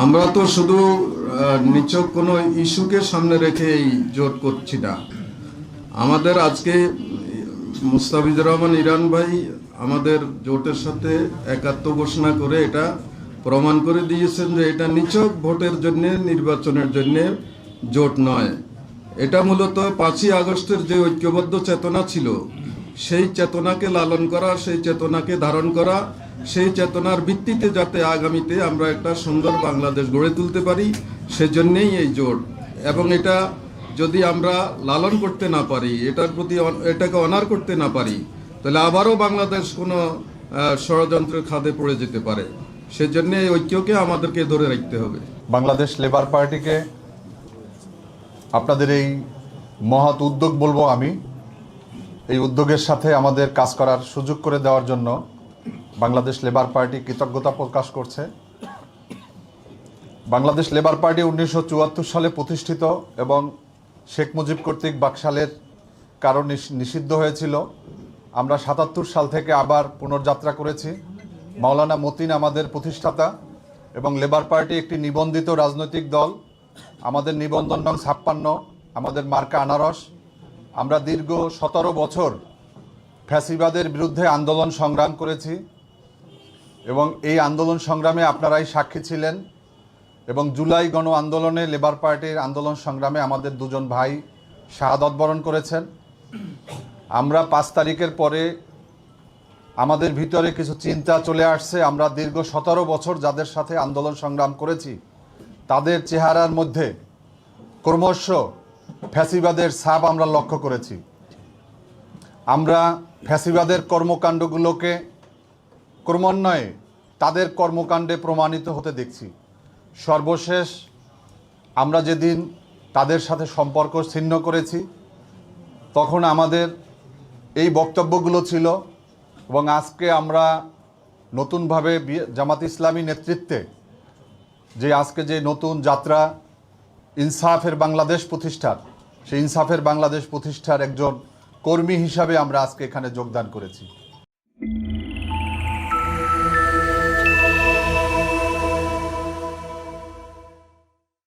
আমরা তো শুধু নিছক কোনো ইস্যুকে সামনে রেখে এই জোট করছি না। আমাদের আজকে মুস্তাফিজুর রহমান ইরান ভাই আমাদের জোটের সাথে একাত্ম ঘোষণা করে এটা প্রমাণ করে দিয়েছেন যে এটা নিছক ভোটের জন্য, নির্বাচনের জন্য জোট নয়। এটা মূলত 5ই আগস্টের যে ঐক্যবদ্ধ চেতনা ছিল, সেই চেতনাকে লালন করা, সেই চেতনাকে ধারণ করা, সেই চেতনার ভিত্তিতে যাতে আগামীতে আমরা একটা সুন্দর বাংলাদেশ গড়ে তুলতে পারি, সেজন্যেই এই জোট। এবং এটা যদি আমরা লালন করতে না পারি, এটার প্রতি এটাকে অনার করতে না পারি, তাহলে আবারও বাংলাদেশ কোনো ষড়যন্ত্রের খাদে পড়ে যেতে পারে। সেজন্য এই ঐক্যকে আমাদেরকে ধরে রাখতে হবে। বাংলাদেশ লেবার পার্টিকে আপনাদের এই মহৎ উদ্যোগ বলবো আমি, এই উদ্যোগের সাথে আমাদের কাজ করার সুযোগ করে দেওয়ার জন্য বাংলাদেশ লেবার পার্টি কৃতজ্ঞতা প্রকাশ করছে। বাংলাদেশ লেবার পার্টি 1974 সালে প্রতিষ্ঠিত এবং শেখ মুজিব কর্তৃক বাকশালের কারণে নিষিদ্ধ হয়েছিল। আমরা 77 সাল থেকে আবার পুনর্যাত্রা করেছি। মাওলানা মতিন আমাদের প্রতিষ্ঠাতা এবং লেবার পার্টি একটি নিবন্ধিত রাজনৈতিক দল। আমাদের নিবন্ধন নং 56, আমাদের মার্কা আনারস। আমরা দীর্ঘ 17 বছর ফ্যাসিবাদের বিরুদ্ধে আন্দোলন সংগ্রাম করেছি এবং এই আন্দোলন সংগ্রামে আপনারাই সাক্ষী ছিলেন। এবং জুলাই গণ আন্দোলনে লেবার পার্টির আন্দোলন সংগ্রামে আমাদের দুজন ভাই শাহাদত বরণ করেছেন। আমরা 5 তারিখের পরে আমাদের ভিতরে কিছু চিন্তা চলে আসছে। আমরা দীর্ঘ 17 বছর যাদের সাথে আন্দোলন সংগ্রাম করেছি, তাদের চেহারার মধ্যে ক্রমশ ফ্যাসিবাদের ছাপ আমরা লক্ষ্য করেছি। আমরা ফ্যাসিবাদের কর্মকাণ্ডগুলোকে ক্রমান্বয়ে তাদের কর্মকাণ্ডে প্রমাণিত হতে দেখছি। সর্বশেষ আমরা যেদিন তাদের সাথে সম্পর্ক ছিন্ন করেছি, তখন আমাদের এই বক্তব্যগুলো ছিল। এবং আজকে আমরা নতুনভাবে জামাত ইসলামী নেতৃত্বে আজকে যে নতুন যাত্রা ইনসাফের বাংলাদেশ প্রতিষ্ঠার, সেই ইনসাফের বাংলাদেশ প্রতিষ্ঠার একজন কর্মী হিসাবে আমরা আজকে এখানে যোগদান করেছি।